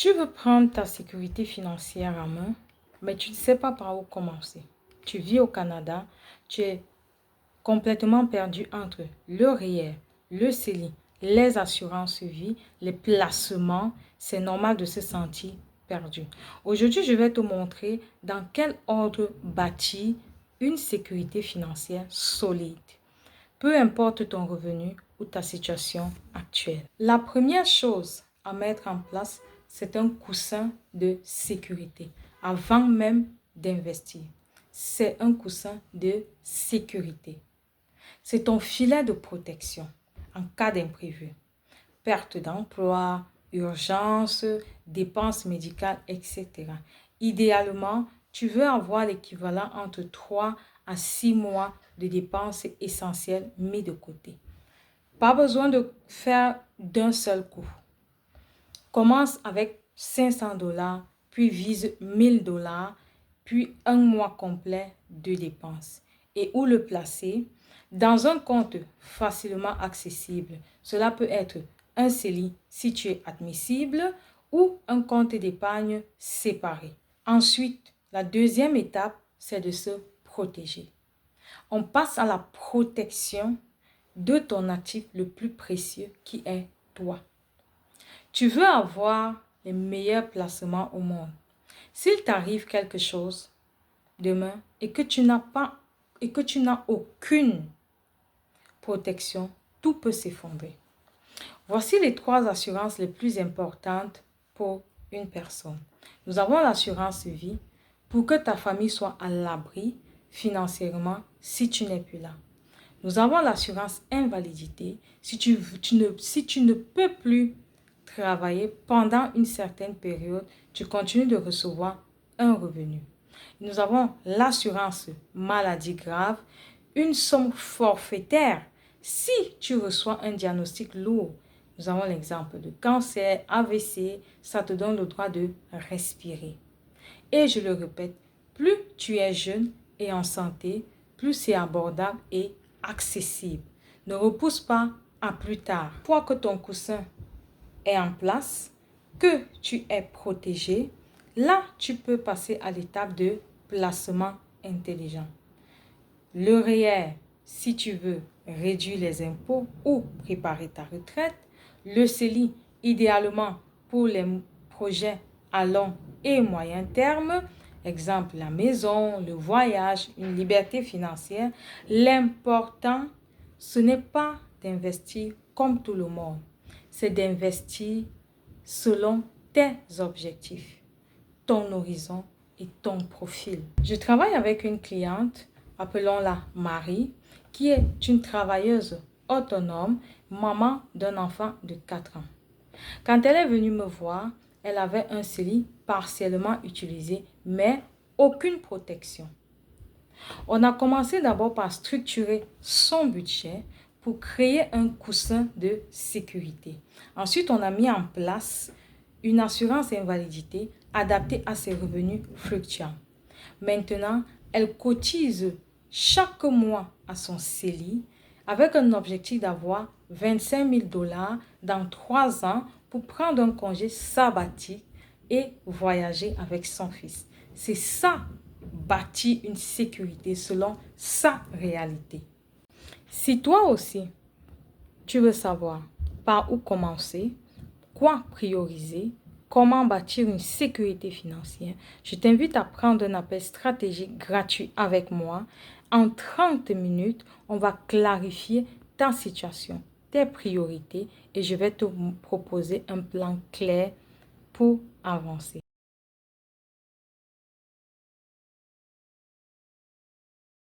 Tu veux prendre ta sécurité financière en main, mais tu ne sais pas par où commencer. Tu vis au Canada, tu es complètement perdu entre le REER, le CELI, les assurances vie, les placements. C'est normal de se sentir perdu. Aujourd'hui, je vais te montrer dans quel ordre bâtir une sécurité financière solide, peu importe ton revenu ou ta situation actuelle. La première chose à mettre en place, c'est un coussin de sécurité avant même d'investir. C'est un coussin de sécurité. C'est ton filet de protection en cas d'imprévu, perte d'emploi, urgence, dépenses médicales, etc. Idéalement, tu veux avoir l'équivalent entre 3 à 6 mois de dépenses essentielles mis de côté. Pas besoin de faire d'un seul coup. Commence avec 500 $, puis vise 1000 $, puis un mois complet de dépenses. Et où le placer? Dans un compte facilement accessible. Cela peut être un CELI si tu es admissible ou un compte d'épargne séparé. Ensuite, la deuxième étape, c'est de se protéger. On passe à la protection de ton actif le plus précieux qui est toi. Tu veux avoir les meilleurs placements au monde. S'il t'arrive quelque chose demain et que tu n'as aucune protection, tout peut s'effondrer. Voici les 3 assurances les plus importantes pour une personne. Nous avons l'assurance vie pour que ta famille soit à l'abri financièrement si tu n'es plus là. Nous avons l'assurance invalidité si tu ne peux plus travailler pendant une certaine période, tu continues de recevoir un revenu. Nous avons l'assurance maladie grave, une somme forfaitaire si tu reçois un diagnostic lourd. Nous avons l'exemple de cancer, AVC, ça te donne le droit de respirer. Et je le répète, plus tu es jeune et en santé, plus c'est abordable et accessible. Ne repousse pas à plus tard. Une fois que ton coussin est en place, que tu es protégé, là, tu peux passer à l'étape de placement intelligent. Le REER, si tu veux réduire les impôts ou préparer ta retraite. Le CELI, idéalement pour les projets à long et moyen terme. Exemple, la maison, le voyage, une liberté financière. L'important, ce n'est pas d'investir comme tout le monde. C'est d'investir selon tes objectifs, ton horizon et ton profil. Je travaille avec une cliente, appelons-la Marie, qui est une travailleuse autonome, maman d'un enfant de 4 ans. Quand elle est venue me voir, elle avait un CELI partiellement utilisé, mais aucune protection. On a commencé d'abord par structurer son budget pour créer un coussin de sécurité. Ensuite, on a mis en place une assurance invalidité adaptée à ses revenus fluctuants. Maintenant, elle cotise chaque mois à son CELI avec un objectif d'avoir 25 000 $ dans 3 ans pour prendre un congé sabbatique et voyager avec son fils. C'est ça, bâtir une sécurité selon sa réalité. Si toi aussi, tu veux savoir par où commencer, quoi prioriser, comment bâtir une sécurité financière, je t'invite à prendre un appel stratégique gratuit avec moi. En 30 minutes, on va clarifier ta situation, tes priorités et je vais te proposer un plan clair pour avancer.